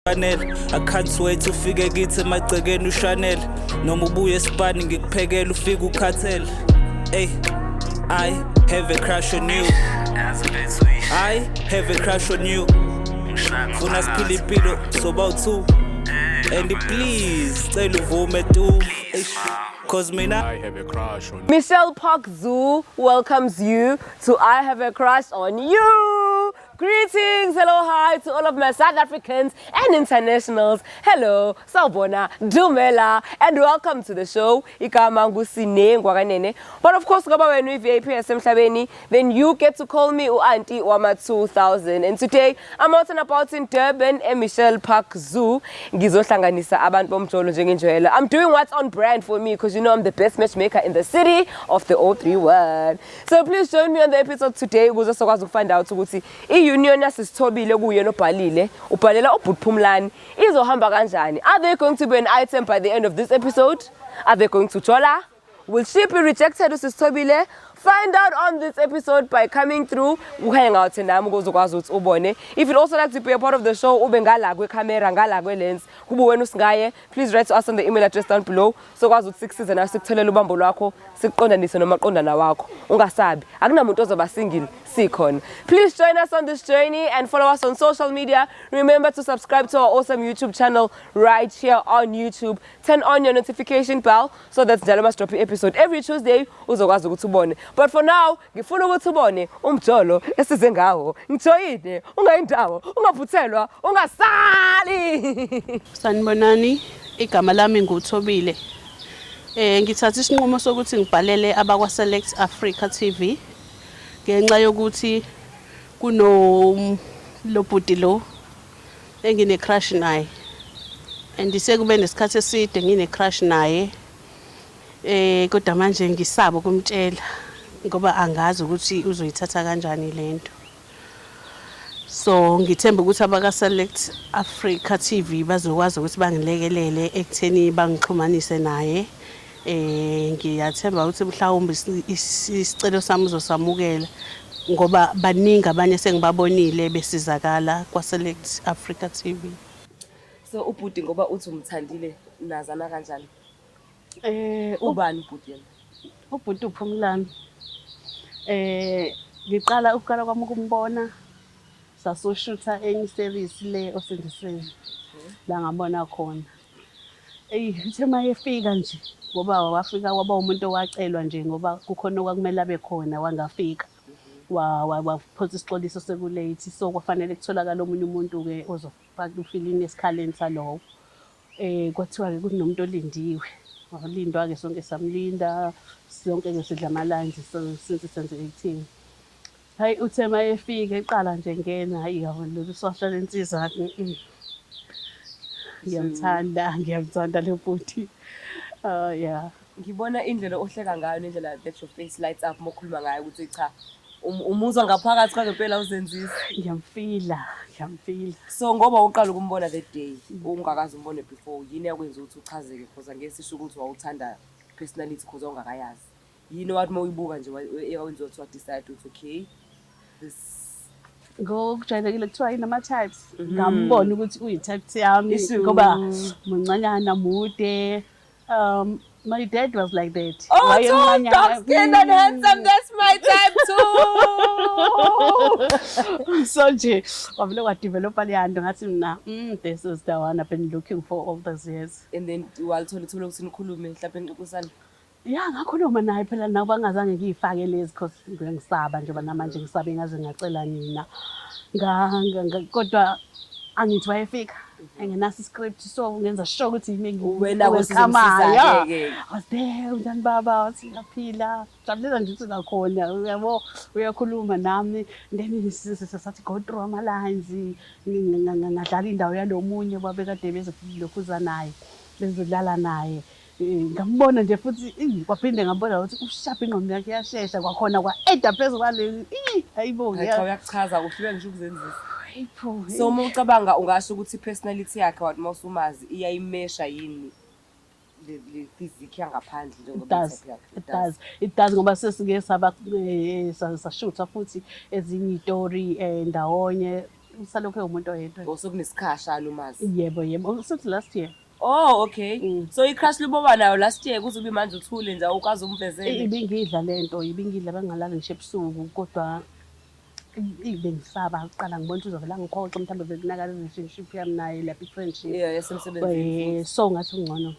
I can't wait to ufike kithi emagcekeni uShanel noma ubuye esipani ngikuphekela ufike uKhathel. Hey, I have a crush on you. I have a crush on you. Funa siphila impilo soba two. And please cela uvume tu. Cause I have a crush on you. Michelle Park Zoo welcomes you to I Have a Crush on You. Greetings, hello, hi to all of my South Africans and internationals. Hello, sawubona, dumela, and welcome to the show. Igama ngusine ngwakanene. But of course, ngoba wena uyi-VIP yasemhlabeni, then you get to call me u-Auntie Wama 2000. And today, I'm out and about in Durban at Michelle Park Zoo. Ngizohlanganisa abantu bomjolo njengenjwayelo. I'm doing what's on brand for me because you know I'm the best matchmaker in the city of the 031. So please join me on the episode today ukuze sokwazi ukufind out ukuthi i-union yasisithobile kuyena obhalile ubhalela uBhuthumlani izohamba kanjani. Are they going to be an item by the end of this episode? Are they going to jola? Will she be rejected usisithobile? Find out on this episode by coming through. Hang out nami ukuzokwazi ukuthi ubone. If you'd also like to be a part of the show, ube ngala kwe-camera, ngala kwe-lens, kube wena usingaye, please write to us on the email address down below. Sokwazi ukuthi sikusize nawe sikutholela ubambo lwakho, sikuqondanise nomaqondana wakho. Ungasabi, akunamuntu ozoba single, sikhona. Please join us on this journey and follow us on social media. Remember to subscribe to our awesome YouTube channel right here on YouTube. Turn on your notification bell so that njalo mas drop episode every Tuesday uzokwazi ukuthi ubone. But for now, ngifuna ukuthi ubone umjolo esize ngawo. Ngithoyile, ungayindawo, ungaphuthelwa, ungasali. Sanibonani, igama lami nguThobile. Ngithatha isinqumo sokuthi ngibhalele abakwa Select Africa TV ngenxa yokuthi kuno lobhuti lo engine crush naye. And sekube nesikhathi eside ngine crush naye. Kodwa manje ngisaba ukumtshela ngoba angazi ukuthi uzoyithatha kanjani lento. So ngithemba ukuthi abaka Select Africa TV bazokwazi ukuthi bangilekelele ekutheni bangixhumanise naye. Ngiyathemba ukuthi mhlawumbe isicelo sami uzosamukela ngoba baningi abanye sengibabonile besizakala kwa Select Africa TV. So ubhuti ngoba uthi umthandile nazana kanjani? Ubani ubhuti yena? Ubhuti uPhumlani. Ngiqala ukuqala kwami ukumbona sasoshutha enye series le osindisweni la ngabona khona. Uthe mayefika nje ngoba wafika waba umuntu owacelwa nje ngoba kukhona okwakumele abe khona wangafika. Waphoza isixoliso sekulate so kwafanele kutholakala omunye umuntu ke ozofaka ufilini esikhaleni salowo. Kwathiwa ke kunomuntu olindiwe. Walindwa ke sonke samlinda sonke ke sidla amalanje since 2018. Hayi uthe mayefika eqala nje ngena hayi yabona lo social insizwa ngiyamthanda le bhuti. Yeah. Ngibona indlela ohleka ngayo nendlela that your face lights up mokhuluma ngayo ukuthi cha umuzwa ngaphakathi kwazempela uzenzisa. Ngiyamfila. So ngoba uqala ukumbona that day ungakazi umbone before yini yakwenza ukuthi uchazeke because angesisho ukuthi wawuthanda personality because ongakayazi. Yini wathi mawuyibuka nje yawenza ukuthi decide ukuthi okay this ngokujayelekile kuthiwa inama types ngambona ukuthi uyi-type yami ngoba muncanyana mude. My dad was like that. Oh, tall, dark-skinned and handsome, that's my type too. So nje wavele wadevelopa leyanto ngathi mina this is the one I've been looking for all those years. And then walithola ukuthi nikhulume mhlawumbe nixoxisana. Yeah, ngakhuluma naye phela nakuba ngazange ngiyifake lezi because ngisaba nje namanje ngisabe ngaze ngacela nina. Kodwa angithi wayefika engenaso script so ngenza sure ukuthi wena wesizamsiza ke. Was there unjani baba wathi ngaphila. Jabulela nje ukuthi nakhona uyabo uyakhuluma nami then sathi go through ama lines ngadlala indawo yalomunye babekade bezofuzana naye bezodlala naye. Ngambona nje futhi kwaphinde ngabona ukuthi ushapha ingqondo yakhe yashesha kwakhona kwa-eda phezulu kwale hayibo uyachaza ufike ngisho ukuzenzisa. So uma ucabanga ungasho ukuthi personality yakhe wathi mawusumazi iyayimesha yini le physique yangaphandle njengoba type yakhe? It does ngoba sesike sashutha futhi ezinye istory ndawonye usalokhu umuntu oyedwa. Osokunesikhashana umazi. Yebo since last year. Oh, okay. So i-crush liboba nayo last year kuze ube manje uthule nje awukazi umvezele. Ibingidla lento, ibingidla bangalali ngisho ebusuku kodwa bengisaba uqala ngibona ukuthi uzovela ngiphoxe mhlawumbe bekunakala relationship yami naye lapha i-friendship. Yeah, yasemsebenzini. So ngathi ungcono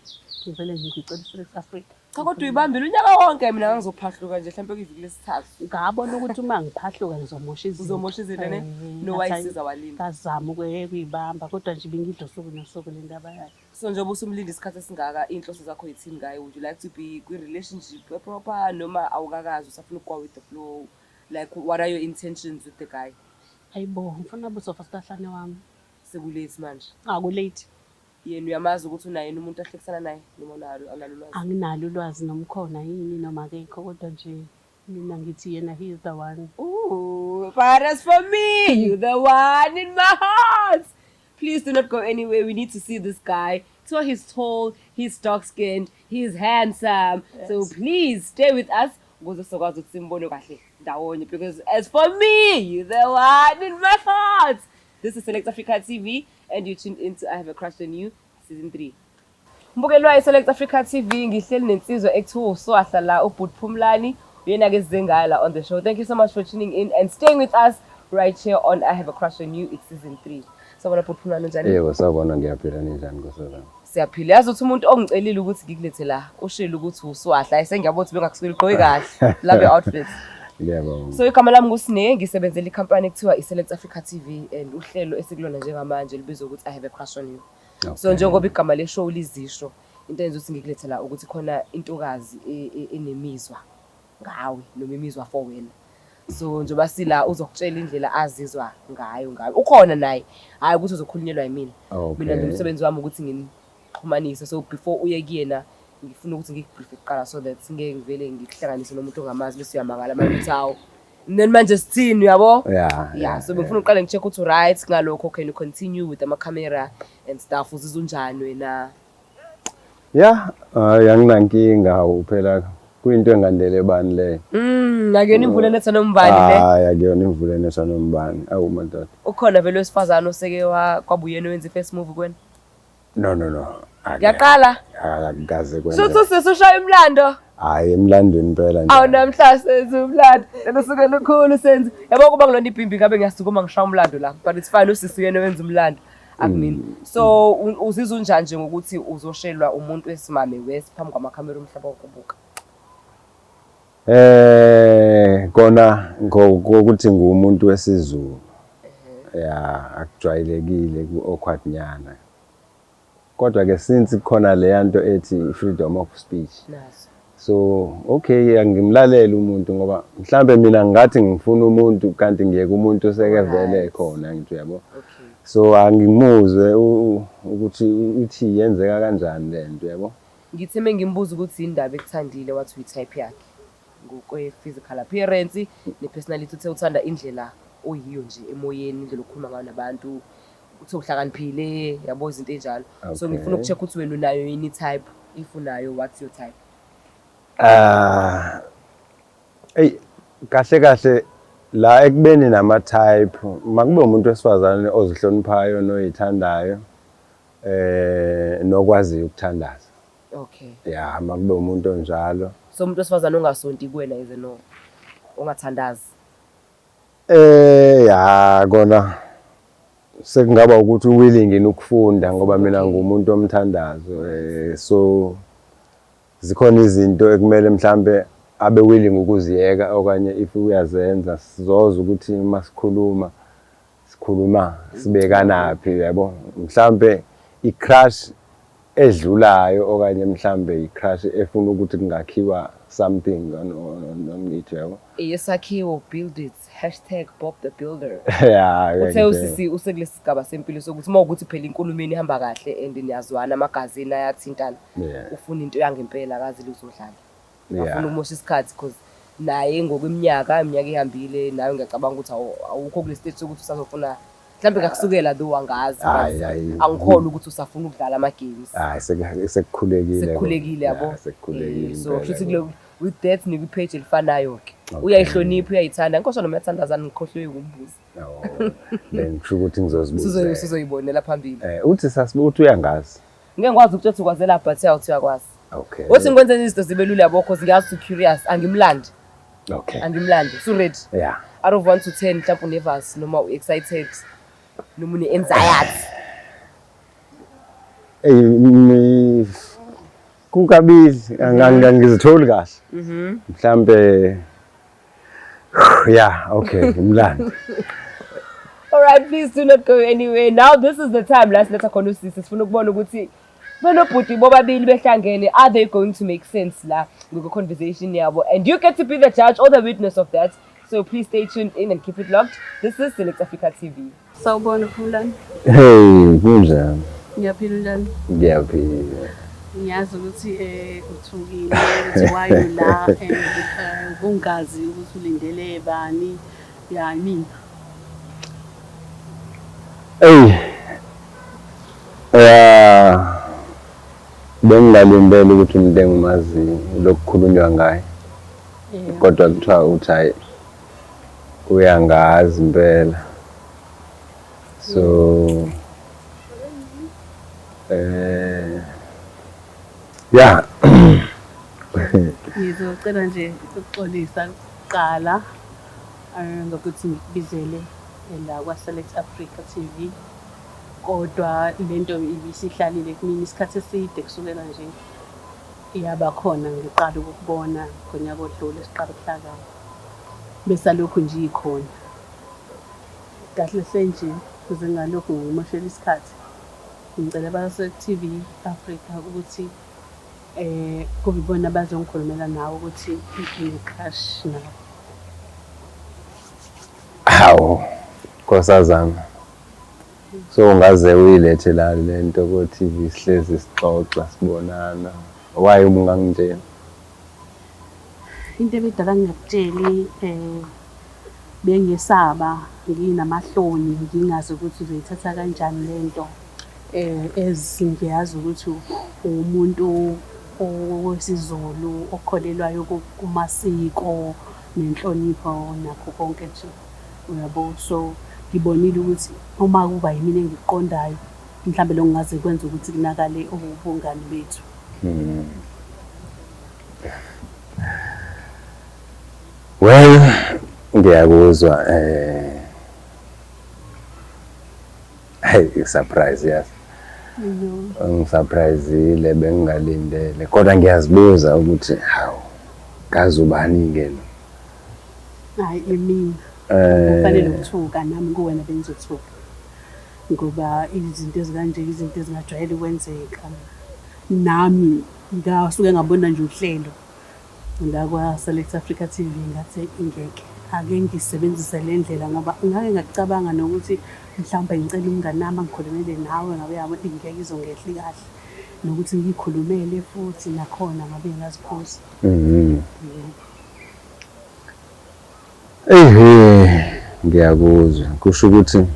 ngivele ngicela i-South Africa. Cha kodwa uyibambile unyaka wonke mina ngizophahluka nje mhlawumbe kuyiviki lesithathu. Ngabona ukuthi uma ngiphahluka ngizomosha izinto. Uzomosha izinto ne? No wayisiza walinda. Ngazama ukuyibamba kodwa nje bengidla usuku nosuku le ndaba yakhe. So njengoba usumlinda isikhathi esingaka inhloso zakho yithini ngaye? Would you like to be kwi-relationship proper noma awukakazi usafuna ukugwa with the flow? Like what are your intentions with the guy? Hayibo ngifuna busofa sihlahlane wami. Sekulate manje. Akulate. Yena uyamazi ukuthi unaye umuntu ahlekisana naye noma unalo ulwazi? Anginalo ulwazi noma khona yini noma akekho kodwa nje mina ngithi yena he is the one. Ooh, but as for me, you're the one in my heart. Please do not go anywhere. We need to see this guy. So he's tall, he's dark-skinned, he's handsome. Yes. So please stay with us. Because as for me, you're the one in my heart. This is Select Africa TV and you tuned into I Have a Crush on You, Season 3. Mbukelwa iSelect Africa TV ngihleli nensizwa ekuthiwa uSwahla la uBut Phumlani uyena ke zengala on the show. Thank you so much for tuning in and staying with us right here on I Have a Crush on You, it's Season 3. Sabona uBut Phumlani njani? Yebo sabona ngiyaphila njani Nkosazana. Siyaphila. Yazi uthi umuntu ongicelile ukuthi ngikulethe la ushilo ukuthi uSwahla ayisengiyabona ukuthi bengakusweli gqoke kahle love your outfit. Yebo. So igama lami nguSine ngisebenzela ikhampani ekuthiwa iSelect Africa TV and uhlelo esikulona njengamanje libizwa ukuthi I Have a Crush on You. Okay. So njengoba igama le show lizisho into enza ukuthi ngikulethe ukuthi khona intokazi enemizwa ngawe noma imizwa for wena. So njengoba sila uzokutshela indlela azizwa ngayo. Ukhona naye hayi ukuthi uzokhulunyelwa yimina. Mina nomsebenzi wami ukuthi ngixhumanise. So before uye kuyena ngifuna ukuthi ngikubrief eqala so that singeke ngivele ngikuhlanganise nomuntu ongamazi bese uyamangala manje hawo then manje sithini uyabo? Yeah. So bengifuna uqale ngicheck ukuthi right ngalokho can you continue with ama camera and stuff uzizwa unjani wena? Yeah, yanginankinga uphela kuyinto engandele bani le. Akuyona imvula netha nombani le. Akuyona imvula netha nombani. Awu madoda. Ukhona vele wesifazana oseke kwabuyena wenza first move kuwena? No. Ngiyaqala? Akaze kwena. Suthi sisushaya imlando? Hayi emlandweni impela nje. Awu namhla senza umlando. Lesuke lokhulu senza. Yabo kuba ngilona ibhimbi ngabe ngiyasukuma ngishaya umlando la. But it's fine usisi yena wenza umlando. Akumini. So uzizwa unjani nje ngokuthi uzoshelwa umuntu wesimame wesiphambi kwamakhamera umhlaba wokubuka? Kona ngokuthi ngumuntu wesizulu. Yeah, akujwayelekile ku-awkwardnyana. Kodwa ke since khona le yanto ethi freedom of speech. Naso. So okay angimlalela umuntu ngoba mhlambe mina ngathi ngifuna umuntu kanti ngiyeke umuntu osekevele khona ngithi yabo. Okay. So angimuzwe ukuthi uthi yenzeka kanjani lento yabo. Ngitheme ngimbuza ukuthi indaba ekuthandile wathi uyitype yakhe ngokwe physical appearance nepersonality uthe uthanda indlela oyiyo nje emoyeni indlela okhuluma ngayo nabantu uthi uhlakaniphile yabo izinto enjalo. So ngifuna ukucheck ukuthi wena unayo yini type ifunayo what's your type? Kahle la ekubeni nama type makube umuntu wesifazane ozihloniphayo noyithandayo nokwazi ukuthandaza. Okay. Yeah, makube umuntu onjalo. So umuntu wesifazane ongasonti kuwena ize no ongathandazi. Ya kona sekungaba ukuthi willing ukufunda ngoba mina ngumuntu omthandazo so zikhona izinto ekumele mhlambe abe willing ukuziyeka okanye if uyazenza sizoza ukuthi masikhuluma sibeka naphi yabo mhlambe i-crush edlulayo okanye mhlambe i-crush efuna ukuthi kungakhiwa something nomngithi yabo yesakhiwo build it #BobTheBuilder. Yeah, uthe usisi usekulesi sigaba sempilo sokuthi mawukuthi phela inkulumeni ihamba kahle and niyazwana amagazini ayathintana ufuna into yangempela akazi luzodlala ufuna umosha isikhathi because naye ngokweminyaka ihambile nayo ngiyacabanga ukuthi awukho kule stage sokuthi usazofuna mhlambe ngakusukela do angazi angikholwa ukuthi usafuna ukudlala ama games sekukhulekile yabo sekukhulekile so futhi kule with that nikwi page elifanayo ke uyayihlonipha uyayithanda inkosi noma yathandazana ngikhohlwe ukumbuza Oh, then kusho ukuthi ngizozibuza. Sizoyibonela phambili. Uthi sasibuka ukuthi uyangazi. Ngeke ngikwazi ukuthi ukwazela but uyathi uyakwazi. Okay. Uthi ngikwenze izinto zibe lula yabo because ngiyazi curious angimlandi. Okay. Angimlandi. So ready? Yeah. Out of 1 to 10 mhlawumbe unervous noma excited noma une anxiety. Kukabili angizitholi kahle. Mhlambe yeah, okay, ngimlandi. All right, please do not go anywhere. Now this is the time last letter khona usisi sifuna ukubona ukuthi benobhuti bobabili behlangene, are they going to make sense la ngoko conversation yabo, and you get to be the judge or the witness of that. So please stay tuned in and keep it locked. This is Select Africa TV. Sawubona Phulani. Hey, kunjani? Ngiyaphila njani? Ngiyaphila. Ngiyazi ukuthi uthukile ukuthi wayo la kungazi ukuthi ulindele bani ya mina. Bengalindele ukuthi umuntu engimazi lokukhulunywa ngaye. Kodwa kuthiwa uthi hayi uyangazi impela. So yeah. Ngizocela nje ukuxolisa kuqala ngokuthi ngibizele la kwa Select Africa TV. Kodwa lento ibisihlalile kumina isikhathi eside kusukela nje iyaba khona ngiqala ukubona khona kodlule siqala ukuhlangana. Bese lokho nje ikhona. Kahle senje kuze ngalokho ngimoshela isikhathi. Ngicela base TV Africa ukuthi kube ibona abazongikhulumela nawe ukuthi ngicrash nawe. Hawo, Nkosazana. So ungaze uyilethe la lento ko TV sihlezi sixoxa sibonana. Why unganginjena? Into ebidala ngiyakutsheli bengisaba nginamahloni ngingazi ukuthi uzoyithatha kanjani lento ezingiyazi ukuthi umuntu owesizulu okholelwayo kumasiko nenhlonipho nakho konke nje uyabo. So ngibonile ukuthi uma kuba yimina engiqondayo mhlambe lo ngingaze kwenza ukuthi kunakale ubungani bethu. Well, ngiyakuzwa hey, surprise yes. Ngisurprise bengingalindele kodwa ngiyazibuza ukuthi hawu kazi ubani ke lo. Hayi emini kufanele ukuthuka nami kuwena bengizothuka ngoba izinto ezikanje izinto ezingajwayele ukwenzeka nami ngasuke ngabona nje uhlelo la kwa Select Africa TV ngathi ingeke ake ngisebenzise le ndlela ngoba ngake ngacabanga nokuthi mhlawumbe ngicela umngane nami ngikhulumele nawe ngabe yabo ingeke izongehli kahle nokuthi ngikhulumele futhi nakhona ngabe ngaziphuza. Ngiyakuzwa kusho ukuthi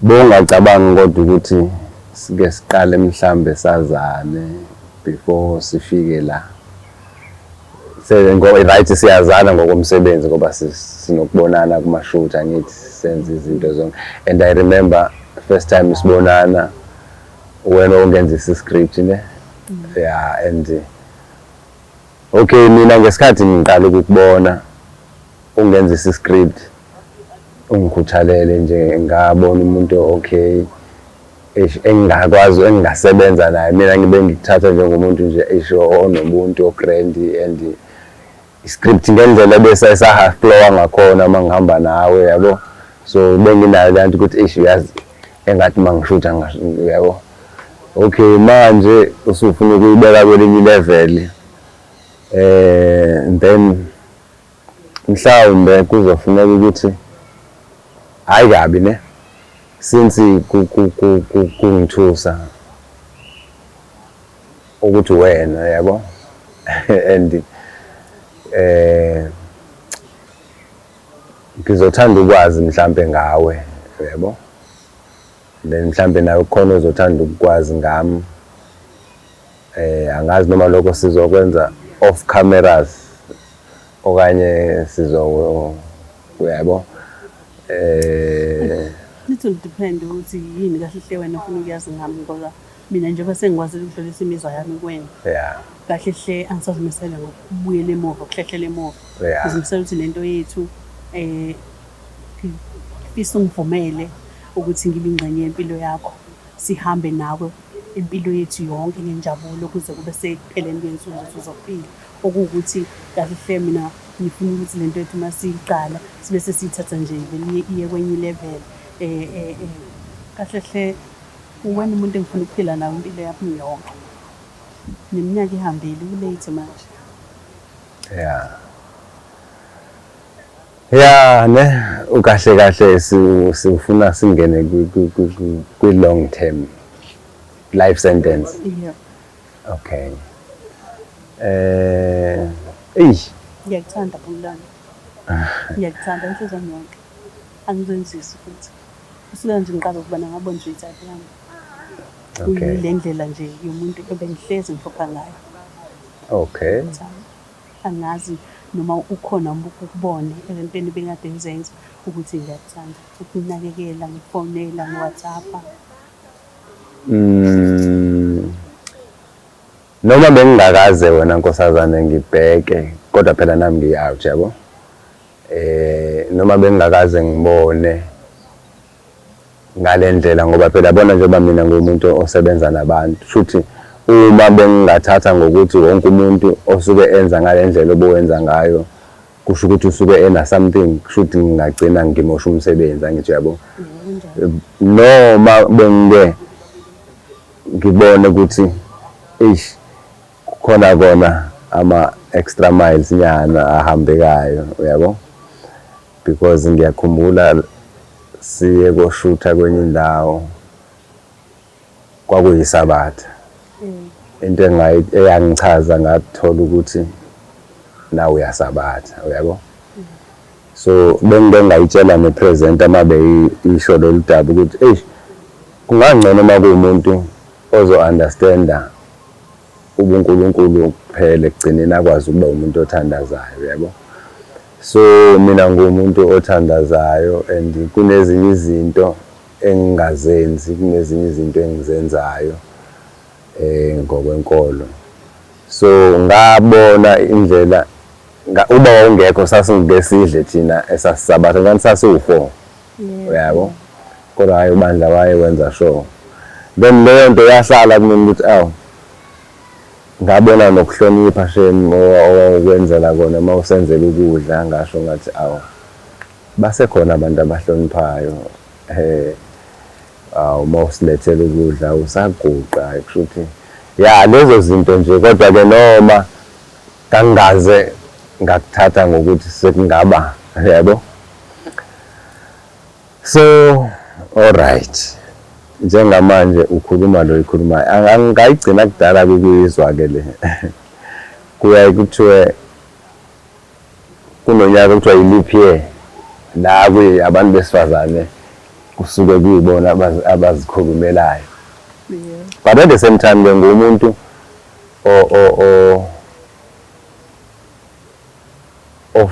bongacabanga kodwa ukuthi sike siqale mhlambe sazane before sifike la. Ngoba right siyazana ngokomsebenzi ngoba sinokubonana kuma shoot angithi senze izinto zonke. And I remember first time sibonana wena ungenza iscript ne. Yeah, and okay mina ngesikhathi ngiqala ukubona ungenza iscript ungikhuthalele nje ngabona umuntu okay engakwazi engasebenza naye mina ngibe ngithatha njengomuntu nje esho onobuntuogrand and iscript ngendlela bese sa flow ngakhona mangihamba nawe yabo. So benginayo kanti ukuthi uyazi engathi mangishuta yabo. Okay manje usufuna ukuyibeka kwelinye level and then mhlawumbe kuzofuneka ukuthi hayi kabi ne since kungithusa ukuthi wena yabo and ngizothanda ukwazi mhlambe ngawe yabo, then mhlambe nawe khona uzothanda ukwazi ngami. Angazi noma lokho sizokwenza off cameras okanye yabo, It will depend ukuthi yini kahle hle wena ufuna ukuyazi ngami ngoba mina njengoba sengikwazi ukudlulisa imizwa yami kuwena. Yeah. Kahle hle angisazimisela ngokubuyela emuva ukuhlehlela emuva. Yeah. Ngizimisela ukuthi lento yethu ngifisa ungivumele ukuthi ngibe ingxenye yempilo yakho. Sihambe nawe impilo yethu yonke ngenjabulo ukuze kube sekupheleni kwensuku zethu zokuphila. Okuwukuthi kahle hle mina ngifuna ukuthi lento yethu masiyiqala sibe sesithatha nje iye kwenye level. Kahle hle uwena umuntu engifuna ukuphila nawe impilo yami yonke. Neminyaka ihambile kulate manje. Yeah. Yeah, ne ukahle kahle sifuna singene kwi long term life sentence. Yeah. Okay. Ngiyakuthanda Phumlani. Ngiyakuthanda inhliziyo yami yonke. Angizenzisi futhi. Usuka nje ngiqala ukubana ngabona nje itype yami. Okay. Le ndlela nje yomuntu ebengihlezi ngifopha ngayo. Okay. Angazi noma ukhona ukubone entweni bengade ngizenza ukuthi ngiyakuthanda ukunakekela ngifonela ngiWhatsApp. Noma bengingakaze wena Nkosazane ngibheke kodwa phela nami ngiyawu yabo. Noma bengingakaze ngibone ngalendlela ngoba phela bona njengoba mina ngumuntu osebenza nabantu futhi uma bengingathatha ngokuthi wonke umuntu osuke enza ngalendlela obuwenza ngayo kusho ukuthi usuke ena something kushuthi ngingagcina ngimosha umsebenzi angithi yabo. Noma bengike ngibone ukuthi khona ama extra miles nyana ahambekayo uyabo because ngiyakhumbula siye koshutha kwenye indawo kwakuyisabatha into eyangichaza ngathola ukuthi nawe uyasabatha uyabo. So bengingayitshela nepresenter mabe isho loludaba ukuthi kungangcono uma kuumuntu ozo understanda ubuNkulunkulu kuphela ekugcineni akwazi ukuba umuntu othandazayo uyabo. So mina ngumuntu othandazayo and kunezinye izinto engingazenzi kunezinye izinto engizenzayo ngokwenkolo. So ngabona indlela uba wawungekho sasingikesidle thina esasisabatha kanti sasiwu4 uyabo kodwa hayi ubandla waye wenza sure. Then leyo nto yahlala kumina ukuthi ngabona nokuhlonipha shem okwenzela kona uma usenzela ukudla ngasho ngathi basekhona abantu abahloniphayo uma usilethela ukudla usaguqa kushuthi ya lezo zinto nje kodwa ke noma kangaze ngakuthatha ngokuthi sekungaba yabo. So all right njengamanje ukhuluma lo ikhuluma angayigcina kudala kuyizwa ke le kuya kuthiwe kunonyaka kuthiwa i-leap year la abantu besifazane kusuke kuyibona abazikhulumelayo. But at the same time bengumuntu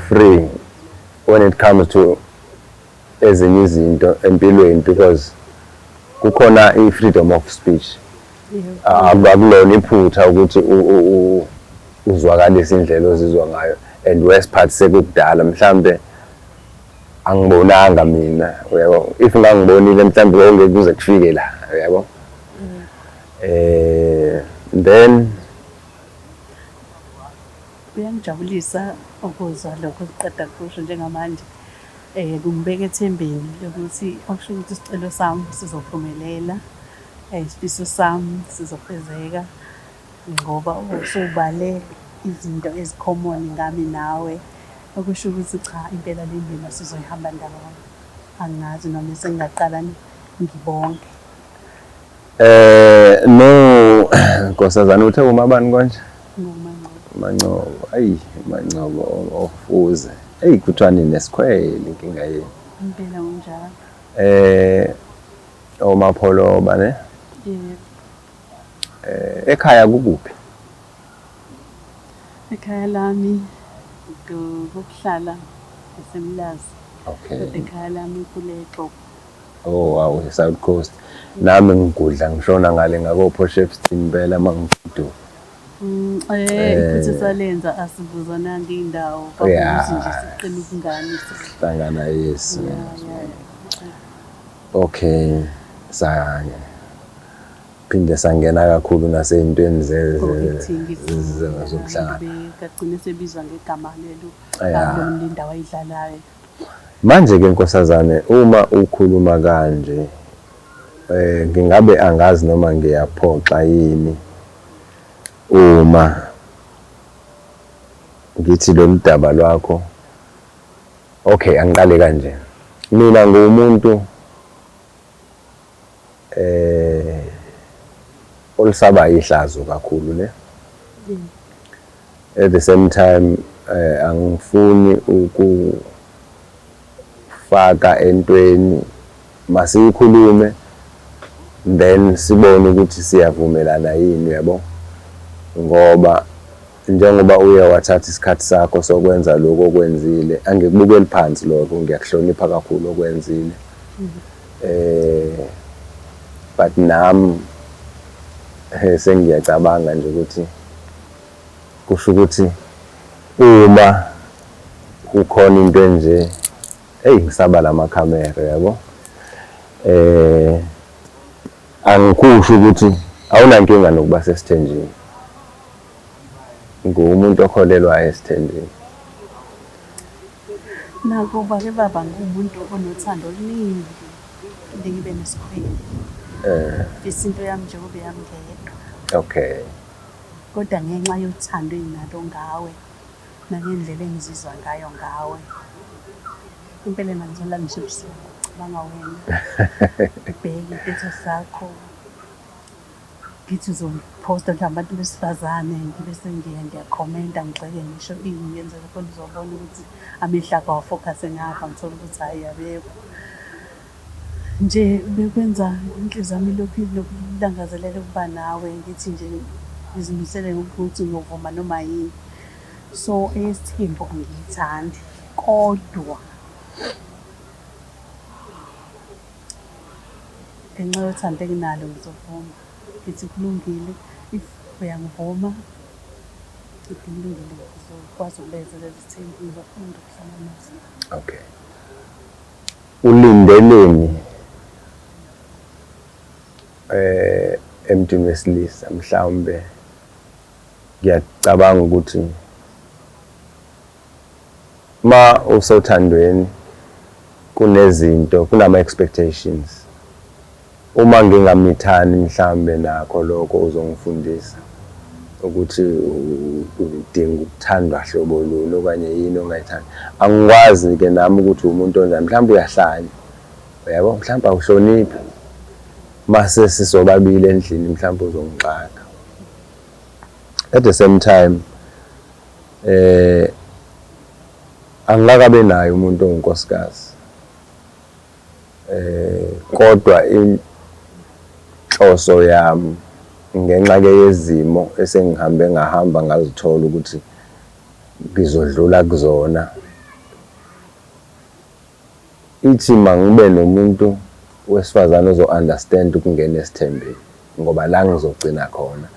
free when it comes to ezinye izinto empilweni because kukhona i-freedom of speech. Akulona iphutha ukuthi uzwakalisa indlela ozizwa ngayo and worst part sekudala mhlambe angibonanga mina uyabo if ngangibonile mhlambe ongeke kuze kufike la uyabo. Then kuyangijabulisa ukuzwa lokho siqeda kusho njengamanje kumbeka ethembeni lokuthi okusho ukuthi isicelo sami sizophumelela isifiso sami sizofezeka ngoba usubale izinto ezicommon ngami nawe okusho ukuthi cha impela le ndlela sizoyihamba ndawonye. Angazi noma sengaqala ngibonke. No Nkosazana uthe umabani konje? Mancobo Mancobo ofuze kuthiwani nesikhwele inkinga yini impela kunjalo omapholoba ne ekhaya kukuphi? Ekhaya lami ukuhlala esemlazi. Okay. Kodwa ekhaya lami kule Xoko. Oh wow, South Coast. Nami ngigudla ngishona ngale ngakopho Shepstone phela mangifudu. Iphutha salenza asibuzananga indawo. Babuze nje siqina ukungani Hlangana yes. Okay. Sanye. Phinde sangena kakhulu naseyintweni zokuhlangana. Kagcine sebizwa ngegama lelo indawo ayidlalayo. Manje ke Nkosazane uma ukhuluma kanje ngingabe angazi noma ngiyaphoxa yini uma ngithi lo mdaba lwakho. Okay, angiqale kanje. Mina ngumuntu olisaba ihlazo kakhulu ne. At the same time angifuni ukufaka entweni masikhulume then sibone ukuthi siyavumelana yini yabo, ngoba njengoba uye wathatha isikhathi sakho sokwenza lokho okwenzile angikubukeli phansi lokho, ngiyakuhlonipha kakhulu okwenzile. But nami sengiyacabanga nje ukuthi kusho ukuthi uma kukhona into nje ngisaba lamakhamera yabo, angikusho ukuthi awunankinga nokuba sesithenjini. Ngumuntu okholelwa esithenjini. Nakuba ke baba ngumuntu onothando oluningi ngibe nesikhwele. Isinto yami nje kube yami ngedwa. Okay. Kodwa ngenxa yothando enginalo ngawe nangendlela engizizwa ngayo ngawe, impela ngizolala ngisho ebusuku ngicabanga wena. Ubheke impetho zakho, ngithi uzophosta mhlawumbe abantu besifazane ngibe ngiyakhomenta ngigxeke ngisho ngiyenzela khona uzobona ukuthi amehla akho awafocus ngapha, ngithola ukuthi hayi yabekho. Nje bekwenza inhliziyo yami lokhu nokulangazelela ukuba nawe, ngithi nje ngizimisele ukuthi ngiyovuma noma yini. So esithembu angiyithandi, kodwa ngenxa yothando enginalo ngizovuma. Ngithi kulungile, if uyangivuma kulungile, ngizokwazi ukubekezelela isithembu ngizofunda ukuhlanganisa. Okay. Ulindeleni emntwini wesilisa mhlawumbe ngiyacabanga ukuthi ma usothandweni kunezinto, kunama expectations. Uma ngingamithani mhlawumbe nakho lokho uzongifundisa ukuthi udinga ukuthandwa hlobo luni okanye yini ongayithandi. Angikwazi ke nami ukuthi umuntu onjani, mhlawumbe uyahlanya yabo, mhlawumbe awuhloniphi. Mase sisobabili endlini mhlawumbe uzongixaka. At the same time angikabe naye umuntu ongunkosikazi, kodwa inhloso yami ngenxa ke yezimo esengihambe ngahamba ngazithola ukuthi ngizodlula kuzona, ithi mangibe nomuntu wesifazane ozo-understand ukungena esithembeni, ngoba la ngizogcina khona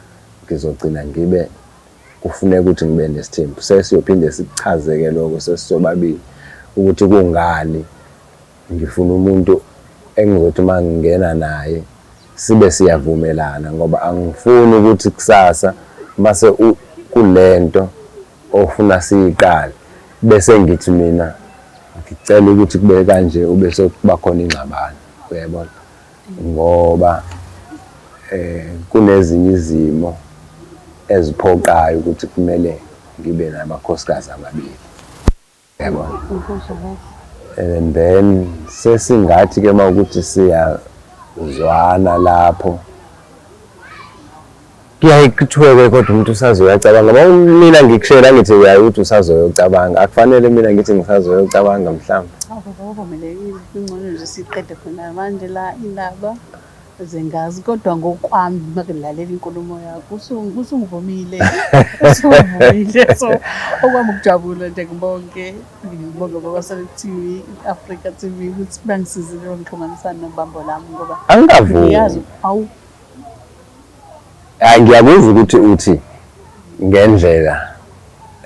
ngizogcina ngibe kufuneka ukuthi ngibe nesithembu. Sesiyophinde sichazeke lokho sesisobabili ukuthi kungani ngifuna umuntu engizothi mangingena naye sibe siyavumelana, ngoba angifuni ukuthi kusasa mase kulento ofuna siyiqale bese ngithi mina ngicela ukuthi kube kanje ubese kuba khona ingxabano, uyabona, ngoba kunezinye izimo eziphoqayo ukuthi kumele ngibe namakhosikazi amabili, yabona. And then sesingathi ke mawukuthi siyazwana lapho kuyayikuthiwe kodwa umuntu usazoyacabanga. Ngoba mina ngikushela ngithi uyayi ukuthi usazoyocabanga, akufanele mina ngithi ngisazoyocabanga mhlawumbe. Avumelekile, ingcono nje siqede khona manje la indaba zengazi kodwa ngokwami makulaleli inkulumo yakho usungivumile usungivumile so okwami ukujabula nje ngibonke ngibonga babasele TV Africa TV ukuthi bangisizile ngixhumanisana nobambo lami ngoba angavumi ngiyazi awu ngiyakuzwa ukuthi uthi ngendlela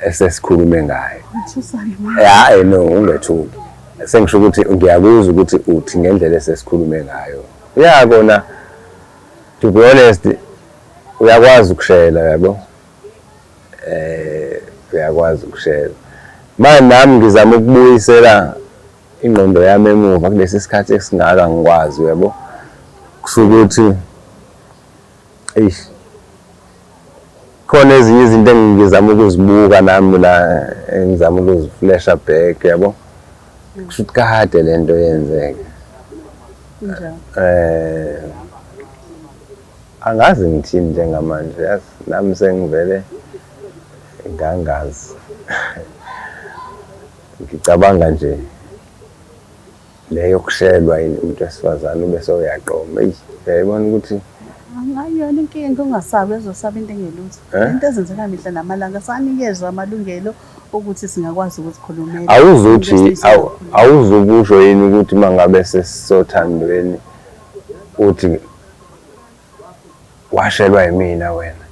esesikhulume ngayo hayi no ungethuki sengisho ukuthi ngiyakuzwa ukuthi uthi ngendlela esesikhulume ngayo uyakona to be honest uyakwazi ukushela yabo uyakwazi ukushela manje nami ngizama ukubuyisela ingqondo yami emuva kulesi sikhathi esingaka ngikwazi yabo kusukuthi khona ezinye izinto engizama ukuzibuka nami la engizama ukuziflasha back yabo kusho ukuthi kade lento yenzeke angazi ngithini njengamanje yazi nami sengivele ngangazi ngicabanga nje leyo kushelwa yini umuntu wesifazane ube soyaqoma uyayibona ukuthi angayona inkinga ungasabi ezosaba into engelutho into ezenzeka mihla namalanga sanikezwe amalungelo ukuthi singakwazi ukuthi sikhulumele awuzuthi awuzubusho yini ukuthi mangabe sesisothandweni uthi washelwa yimina wena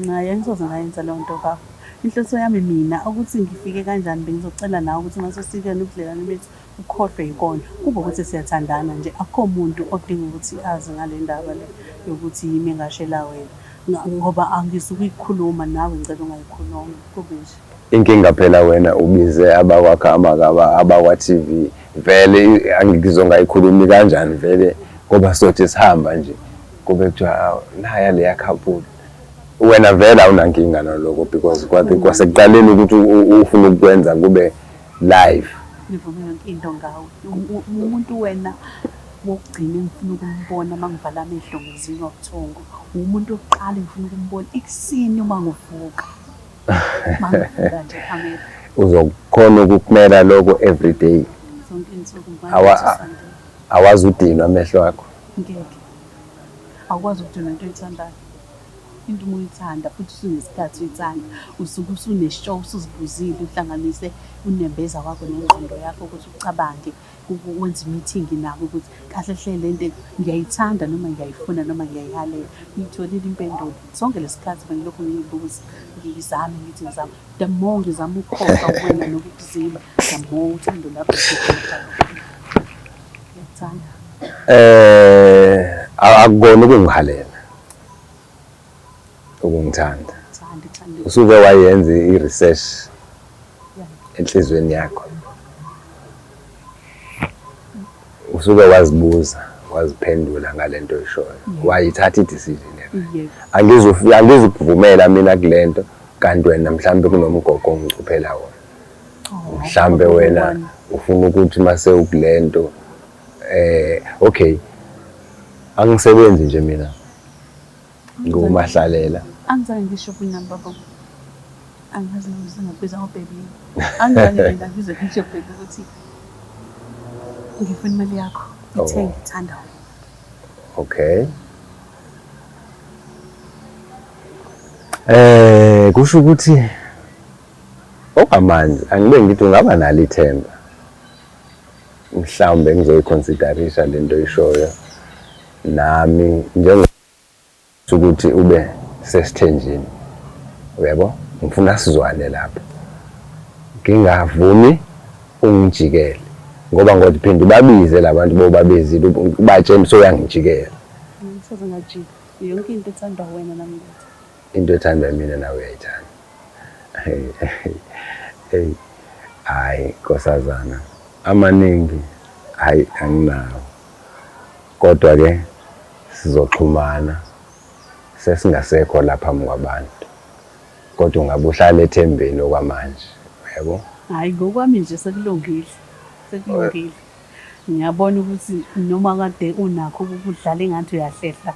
hayi ngizoze ngayenza leyo nto baba inhloso yami mina ukuthi ngifike kanjani bengizocela nawe ukuthi ngasosikeni ubudlelwane bethu ukhohlwe yikona kube ukuthi siyathandana nje akho umuntu odinga ukuthi azi ngale ndaba le yokuthi yimi ngashela wena ngoba angisukuyikhuluma nawe ngicela ungayikhuluma kube nje inkinga phela wena ubize abakwakha abakwa TV vele angizongayikhulumi kanjani vele ngoba sothi sihamba nje kube kuthiwa naya leya couple wena vele awunankinga naloko because kwasekuqaleni ukuthi ufuna ukwenza kube live ngivumela yonke into ngawe umuntu wena wokugcina ngifuna ukumbona mangivala amehlo ngizinga ubuthongo umuntu oqala ngifuna ukumbona ekuseni uma ngivuka mangivuka nje kamera uzokhona ukukumela lokho every day zonke insuku awazi udinwa amehlo akho ngeke awukwazi ukudinwa into oyithandayo into uma uyithanda futhi usunesikhathi uyithanda usuke usuneshow usuzibuzile uhlanganise unembeza wakho nengqondo yakho ukuthi ucabange ukwenza meeting nabo ukuthi kahle hle lento ngiyayithanda noma ngiyayifuna noma ngiyayihalela ngitholile impendulo sonke lesikhathi bengilokho ngiyibuza ngizame ngithi ngizama the more ngizama ukukhoqa wena nokuzima the more uthando lapho ngiyithanda akukona ukungihalela ukungithanda usuke wayenza i-research enhlizweni yakho usuke wazibuza waziphendula ngalento oyishoyo wayithatha i-decision angizukuvumela mina kulento kanti wena mhlambe kunomgogo ongicuphela wona mhlambe wena ufuna ukuthi mase ukulento okay angisebenzi nje mina ngumahlalela angizange ngisho kunamba baba angazi ukuthi ngabiza baby angizange ngibize ngisho baby ukuthi ngifuna imali yakho ngithe ngithanda okay kusho ukuthi okwamanje angibe ngithi ungaba nalo ithemba mhlawumbe ngizoyiconsiderisha lento oyishoyo nami njengokuthi ube sesithenjini uyabo ngifuna sizwane lapha ngingavumi ungijikele ngoba ngokuphinde babize labantu bobabezile batshela soyangijikela ngisaze ngajika yonke into ethandwa wena nami into ethandwa mina nawe uyayithanda hayi nkosazana amaningi hayi anginawo kodwa ke sizoxhumana sesingasekho lapha phambi kwabantu kodwa ungabe uhlala ethembeni okwamanje yebo hayi ngokwami nje sekulungile ngiyabona ukuthi noma kade unakho ukudlala engathi uyahlehla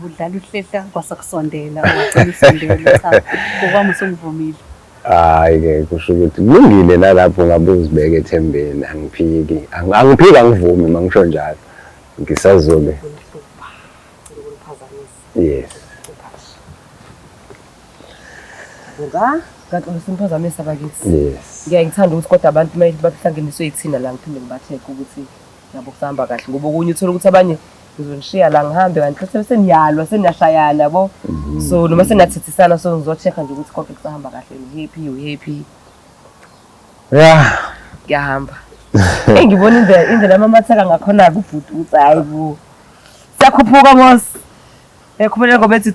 udlala uhlehla kwasakusondela wagcina usondela cha ngokwami sengivumile hayi ke kusho ukuthi kulungile nalapho ngabe uzibeke ethembeni angiphiki angivumi mangisho njalo ngisazobe Yes. Kanti usimphazamisa bakithi. Yes. Ngiyangithanda ukuthi kodwa abantu manje bahlanganiswe yithina la ngiphinde ngibatheke ukuthi yabo kusahamba kahle ngoba okunye uthola ukuthi abanye ngizonishiya la ngihambe kanti bese seniyalwa seniyashayana yabo. So noma senathethisana so ngizo-check-a nje ukuthi konke kusahamba kahle you happy. Yeah. Ngiyahamba. Ngibona indlela amamatheka ngakhona kubhuti ukuthi hayi bo. Siyakhuphuka mos. Ekhumele ngoba ethi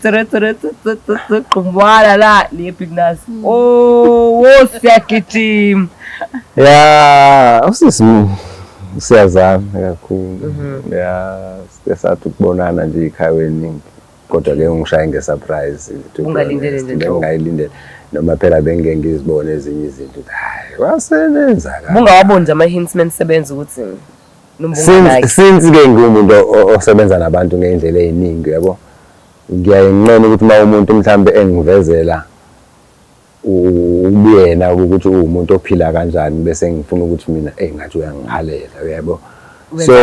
qhumbwana la le Bignas. Oh, siyagijima. Yeah, siyazama kakhulu. Yeah, sisathi ukubonana nje ekhayeni kodwa ke ungishaye ngesurprise ungalindele nje nje. Ngayilindele noma phela bengengizibone ezinye izinto hayi wasebenza kahle. Bungawaboni nje ama-hintsman sebenza ukuthi nombunganaki. Since ke ngumuntu osebenza nabantu ngendlela eziningi yabo. Ngiyayenqena ukuthi uma umuntu mhlambe engivezela ubuyena ukuthi umuntu ophila kanjani bese ngifuna ukuthi mina ngathi uyangihalela uyabo. So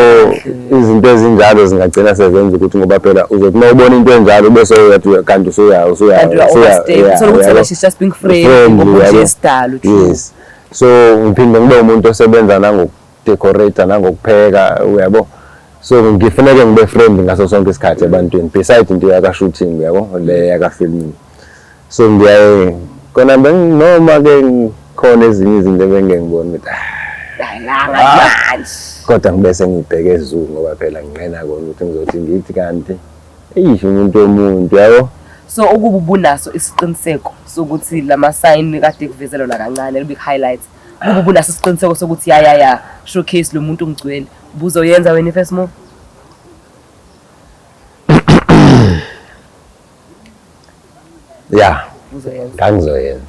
izinto ezinjalo zingagcina sezenza ukuthi ngoba phela uzothi uma ubona into enjalo bese uyathi kanti usuya she's just being friendly isdalo. Yes. So ngiphinde ngibe umuntu osebenza nangokudecorate nangokupheka uyabo. So ngifanele ngibe friendly ngaso sonke isikhathi ebantwini besides into yaka shooting uyabo le yaka filming. So ngiyaye kona noma ke khona ezinye izinto engengibona ukuthi kodwa ngibese ngibheke ezulu ngoba phela nginqena kona ukuthi ngizothi ngithi kanti eyisho umuntu yabo. So ukuba ubunaso isiqiniseko sokuthi lama sign kade kuvezelwa la kancane libe highlights ukuba ubunaso isiqiniseko sokuthi ya showcase lo muntu ungcwele ubuzoyenza wena first move. Yeah, uzoyenza. Ngizoyenza.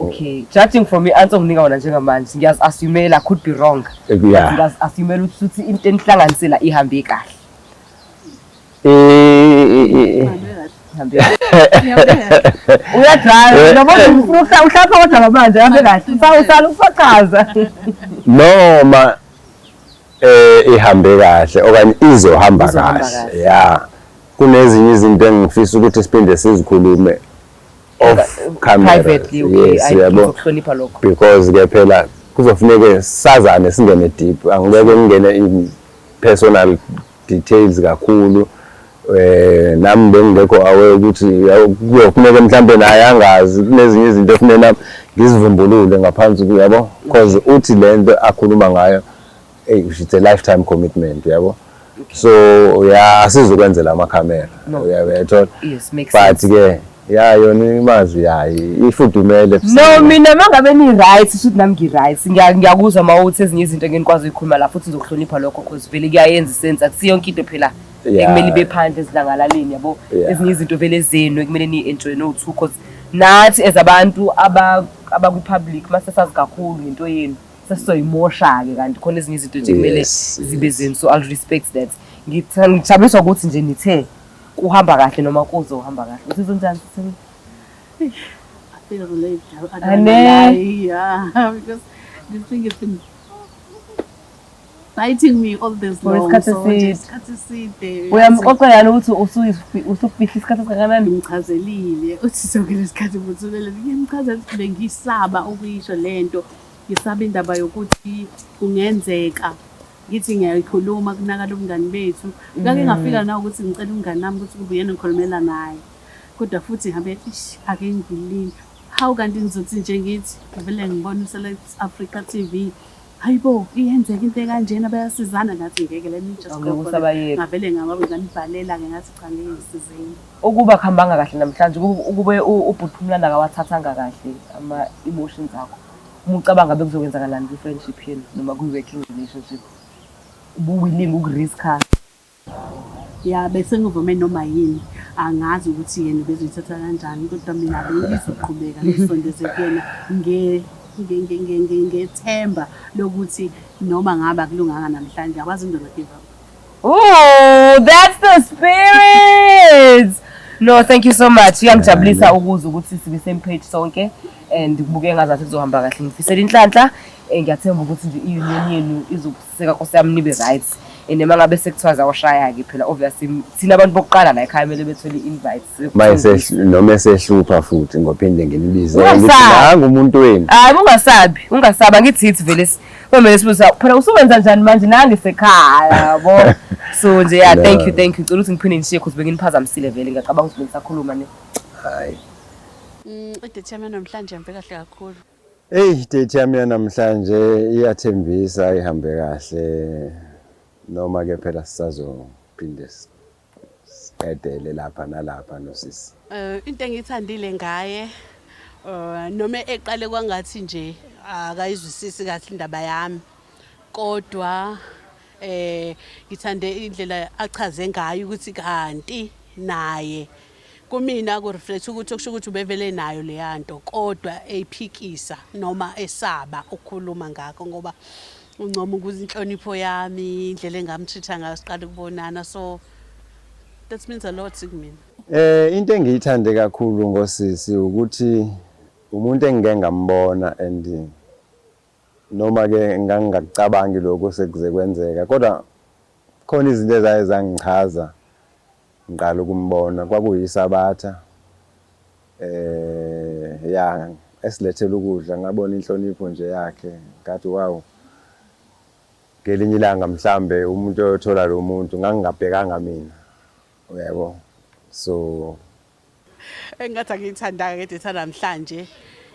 Okay, judging from me answer nginika wona njengamanje ngiyazi-assume I could be wrong. Yeah. Ngiyazi-assume ukuthi into enihlanganisela ihambe kahle. Uyadrive noma uhlapha kodwa manje ihambe kahle. Usala usachaza. Noma ihambe kahle okanye izohamba kahle. Yeah. Kunezinye izinto engifisa ukuthi siphinde sizikhulume off camera privately. Yes, yabo. Because ke phela kuzofuneka sazane singene deep angibeke ngene in personal details kakhulu nami bengekho aware ukuthi kuyofuneka mhlambe naye angazi kunezinye izinto efuneka nami ngizivumbulule ngaphansi kuyabo because uthi lento akhuluma ngayo it's a lifetime commitment yabo. So yeah asizokwenzela ama camera uyabethola. Yes, makes sense. But ke yona imazwi yayi ifudumele. No mina mangabe ni right should nami ngi right ngiyakuzwa mawuthi ezinye izinto ngenikwazi ukukhuluma la futhi ngizokuhlonipha lokho because vele kuyayenza sense akusiyo yonke into phela ekumele ibe phandle ezilangalaleni yabo. Ezinye izinto vele zenu ekumele ni enjoy no2 because nathi as abantu abaku public mase sazi kakhulu into yenu sesizoyimosha ke kanti khona ezinye izinto nje kumele zibe zenu. So I'll respect that. Ngithabiswa ukuthi nje nithe kuhamba kahle noma kuzohamba kahle. Uthi njani sisi? I feel relieved. I don't know. Yeah, because this thing has been fighting me all this long. Isikhathi eside. Uyamxoxela ukuthi usufihla isikhathi esingakanani? Ngimchazelile uthi sonke lesikhathi ubuthulele ngimchazela ukuthi bengisaba ukuyisho lento. Ngisaba indaba yokuthi kungenzeka ngithi ngiyayikhuluma kunakala umngani bethu ngake ngafika na ukuthi ngicela umngani nami ukuthi kube yena ngikhulumela naye kodwa futhi ngihambe ake ngilini how kanti ngizothi nje ngithi vele ngibona uSouth Africa TV hayibo iyenzeka into kanjena bayasizana ngathi ngeke le just ngavele ngababe nganibhalela ke ngathi cha ngisizeni ukuba khambanga kahle namhlanje ukube ubhuthumlanda kawathathanga kahle ama emotions akho umucabanga bekuzokwenzakalani ku friendship yenu noma ku working relationship ubu-willing ukuriska? Ya bese ngivume noma yini angazi ukuthi yena bezoyithatha kanjani kodwa mina bengizoqhubeka ngisondeze kuyena ngethemba lokuthi noma ngaba kulunganga namhlanje akwazi ngizoba give up. Oh, that's the spirit. No, thank you so much. Ngiyangijabulisa ukuzwa ukuthi sibe same page sonke and kubuke ngazathi kuzohamba kahle. Ngifisela inhlanhla ngiyathemba ukuthi nje i-union yenu izokuseka Nkosi yami nibe right and mangabe sekuthiwa zawushaya-ke phela obviously thina abantu bokuqala la ekhaya kumele bethole i-invites. Manje noma esehlupha futhi ngophinde nginibize Ungasabi. umuntu wenu. Hayi ungasabi angithi yithi vele kwamele sibuza phela usuwenza njani manje nangisekhaya yabo. So nje yeah, thank you ngicela ukuthi ngiphinde ngishiye because benginiphazamisile vele ngiyacabanga ukuthi bengisakhuluma ne. Hayi. Idethi yami namhlanje mbe kahle kakhulu. Hey, date yami namhlanje iyathembisa ihambe kahle. Noma ke phela sisazophinde siqedele lapha nalapha nosisi. Into engithandile ngaye noma eqale kwangathi nje akayizwisisi kahle indaba yami. Kodwa ngithande indlela achaze ngayo ukuthi kanti naye kumina ku reflect ukuthi okusho ukuthi ubevele nayo le yanto kodwa eyiphikisa noma esaba ukukhuluma ngakho ngoba uncoma ukuthi inhlonipho yami indlela engamtreatha ngayo siqala ukubonana, so that means a lot kumina. Into engiyithande kakhulu ngosisi ukuthi umuntu engike ngambona and noma ke ngangacabangi lokho sekuze kwenzeka kodwa khona izinto ezaye zangichaza ngiqala ukumbona kwakuyisabatha ya esilethela ukudla ngabona inhlonipho nje yakhe ngathi wow ngelinye ilanga mhlambe umuntu oyothola lo muntu ngangingabhekanga mina uyabo so Engathi angiyithanda ke date namhlanje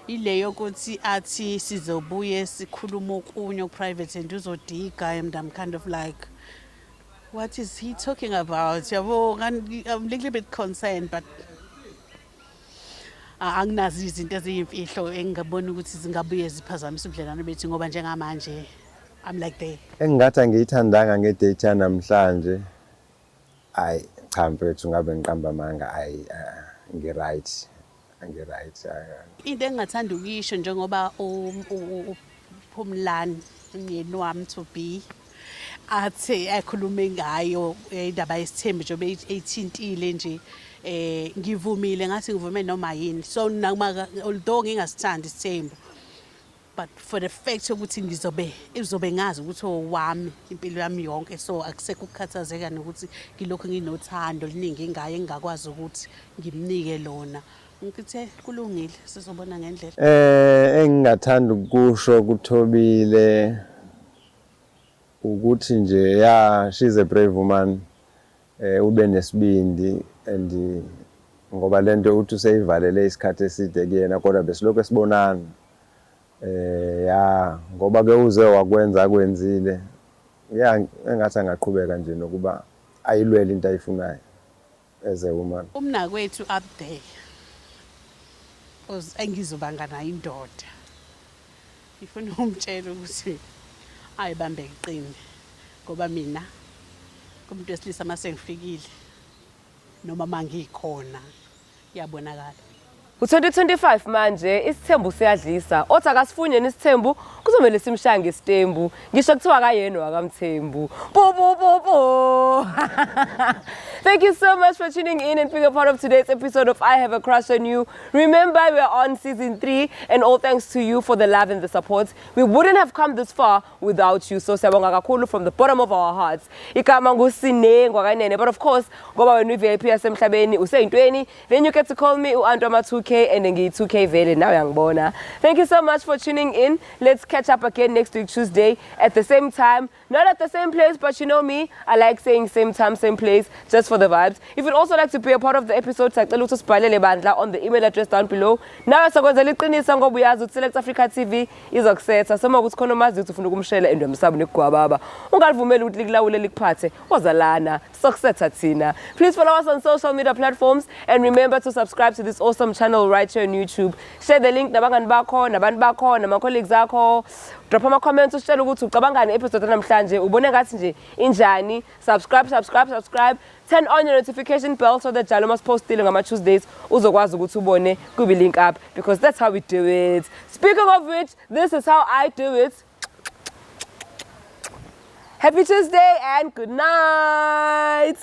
ileyo ukuthi athi sizobuye sikhuluma okunye private and uzodiga and I'm kind of like what is he talking about? Yabo I'm a little bit concerned but anginazi izinto eziyimfihlo engabona ukuthi zingabuye ziphazamisa ubudlelwano bethu ngoba njengamanje I'm like there. Engathi angiyithandanga ngedate namhlanje ay cha mfethu ngabe ngiqamba amanga ay ngiright into engathanda ukuyisho njengoba uPhumlani umyeni wami to be athi ekhulume ngayo indaba yesithembu nje beyithintile nje ngivumile ngathi ngivume noma yini so although ngingasithandi isithembu but for the fact ukuthi izobe ngazi ukuthi owami impilo yami yonke so akusekho ukukhathazeka nokuthi ngilokho nginothando liningi ngaye engakwazi ukuthi ngimnike lona ngithe kulungile sizobona ngendlela engingathanda ukusho kuThobile ukuthi nje yeah she's a brave woman ube nesibindi and ngoba lento uthi useyivalele isikhathi eside kuyena kodwa besiloko esibonana ya ngoba ke uze wakwenza akwenzile ya engathi angaqhubeka nje nokuba ayilwele into ayifunayo as a woman. Umnakwethu up there engizobanga nayo indoda ngifuna umtshela ukuthi ayibambe iqini ngoba mina kumuntu wesilisa mase ngifikile noma mangikhona yabonakala. U2025 manje isithembu siyadlisa othi akasifunyeni isithembu kuzomela simshaya ngesithembu ngisho kuthiwa akayena wakamthembu bo. Thank you so much for tuning in and being a part of today's episode of I Have a Crush on You. Remember, we are on season 3 and all thanks to you for the love and the support. We wouldn't have come this far without you. So siyabonga kakhulu from the bottom of our hearts. Igama nguSinengwa kanene, but of course ngoba wena uVIP yasemhlabeni useyintweni, then you get to call me uAntoma 2K and then 2K vele nawe yangibona. Thank you so much for tuning in. Let's catch up again next week Tuesday at the same time, not at the same place, but you know me, I like saying same time, same place, just for the vibes. If you'd also like to be a part of the episode, sacela ukuthi sibhalele bandla on the email address down below. Nawe sokwenzela iqiniso ngoba uyazi ukuthi Select Africa TV izokusetha soma ukuthi khona umazi ukuthi ufuna ukumshela endwemsabo nekugwababa. Ungalivumeli ukuthi likulawule likuphathe wazalana sokusetha thina. Please follow us on social media platforms and remember to subscribe to this awesome channel right here on YouTube. Share the link nabangani bakho, nabantu bakho, nama colleagues akho. Drop ama comments usitshela ukuthi ucabangani episode namhlanje ubone ngathi nje injani. Subscribe. Turn on your notification bell so that Jalo must post ngama Tuesdays uzokwazi ukuthi ubone kubi link up because that's how we do it. Speaking of which, this is how I do it. Happy Tuesday and good night.